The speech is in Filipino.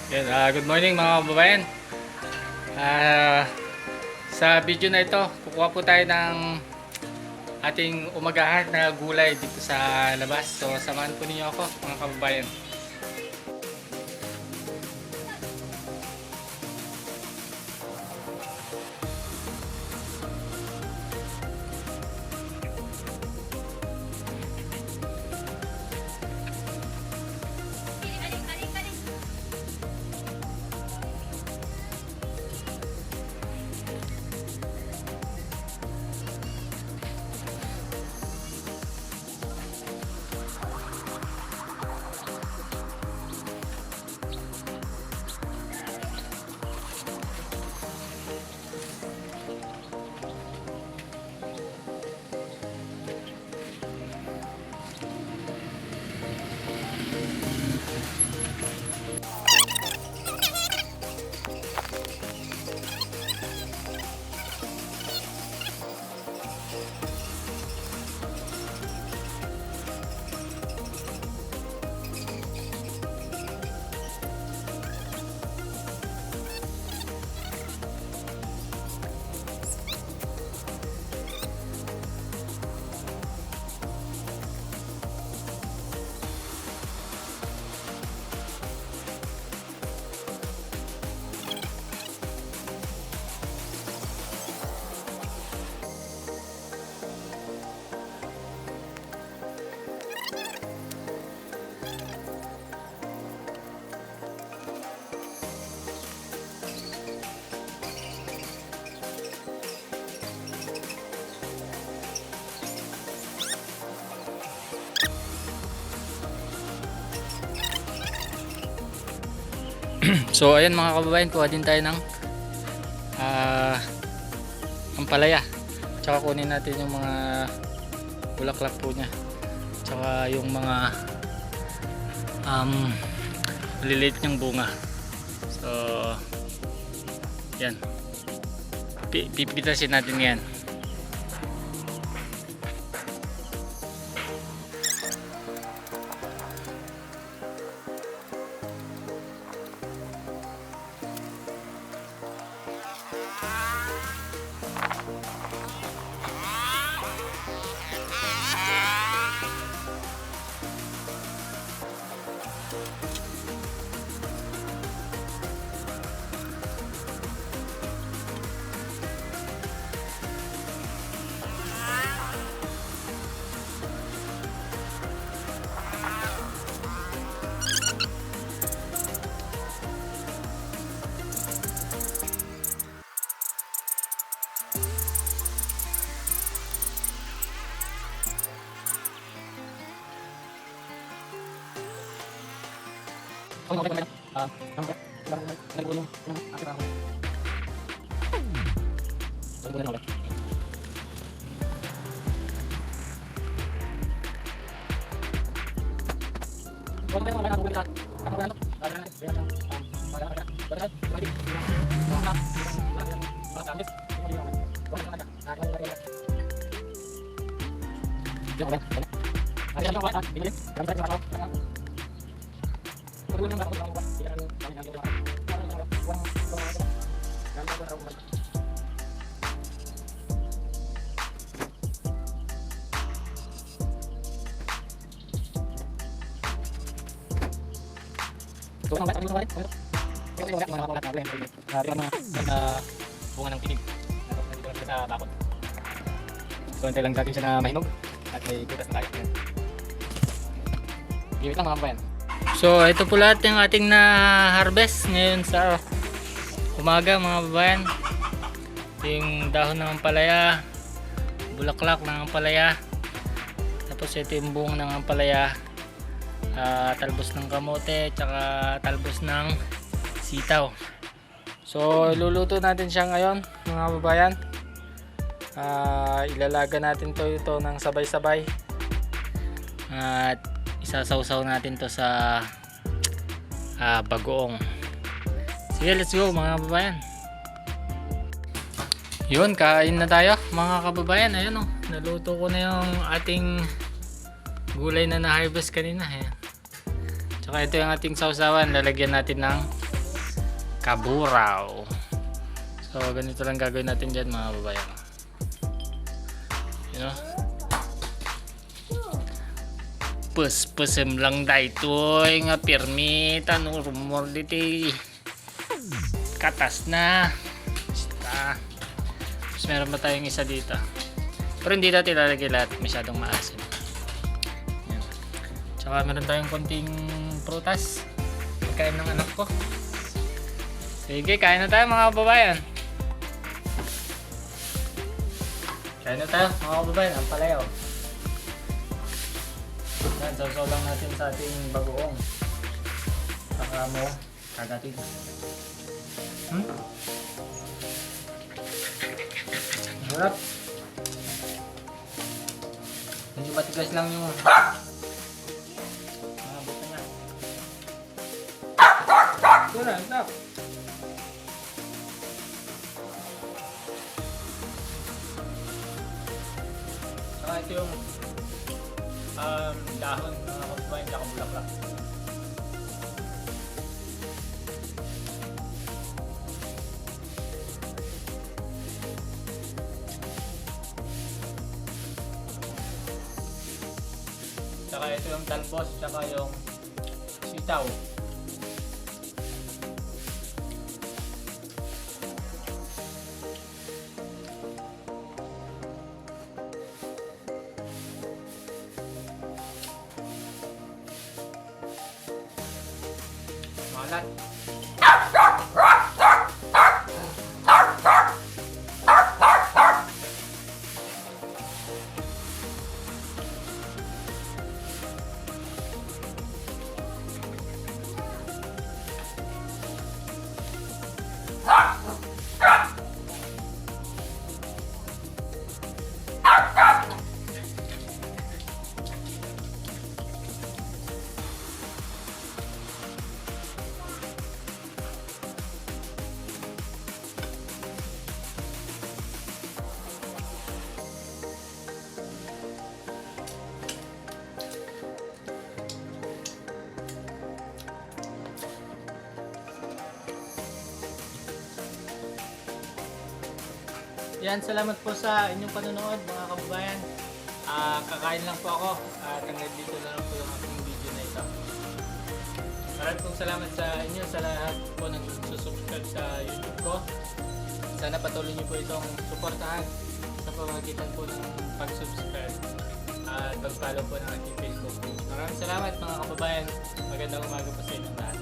Yan, good morning mga kababayan. Ah, sa video na ito, kukuha po tayo ng ating umagahan na gulay dito sa labas. So, samahan po ninyo ako mga kababayan. So, ayan mga kababayan, kuha din tayo ng ampalaya. Tsaka kunin natin yung mga bulaklak po niya. Tsaka yung mga maliliit niyang bunga. So, yan. Pipitasin natin yan. Bunga ng tinig sa bakod. So, antay lang natin siya na mahinog at may kutas na tayo. Gimit lang mga kabayan. So, ito po lahat yung ating na-harvest ngayon sa umaga mga kabayan. Yung dahon ng ampalaya, bulaklak ng ampalaya, tapos ito yung buong ng ampalaya, talbos ng kamote, tsaka talbos ng sitaw. So, luluto natin siya ngayon mga kababayan. Ilalaga natin ito ng sabay-sabay at isasawsaw natin to sa bagoong. Sige, let's go mga kababayan. Yun, kain na tayo mga kababayan. Ayun, naluto ko na yung ating gulay na na-harvest kanina. Ayan. Tsaka ito yung ating sausawan, lalagyan natin ng Kaburaw. So ganito lang gagawin natin dyan mga babayan. You know? Pusem lang daytoy nga permit ano rumor diti katas na. Basta. Tapos meron pa tayong isa dito. Pero hindi natin ilalagay lahat, masyadong maasim. Yan. Tsaka meron tayong konting prutas. Pagkain ng anak ko. Sige, kain na tayo mga kababayan. Kain na tayo mga kababayan, ang palayaw. Yan, sausaw lang natin sa ating bagoong. Saka mo, kagatin. Harap. Medyo matigas lang yung mga buto niya. Ito na, ito. Saka ito yung dahon na kababayan, tsaka bulaklak. Tsaka ito yung talbos, tsaka yung sitaw. Malat. Yan, salamat po sa inyong panonood mga kababayan. Kakain lang po ako at hanggang dito na lang po yung aking video na ito. Maraming pong salamat sa inyo, sa lahat po nang subscribe sa YouTube ko. Sana patuloy niyo po itong suportahan sa pamamagitan po ng pag-subscribe at pag-follow po ng ating Facebook page. Maraming salamat mga kababayan. Magandang umaga po sa inyong lahat.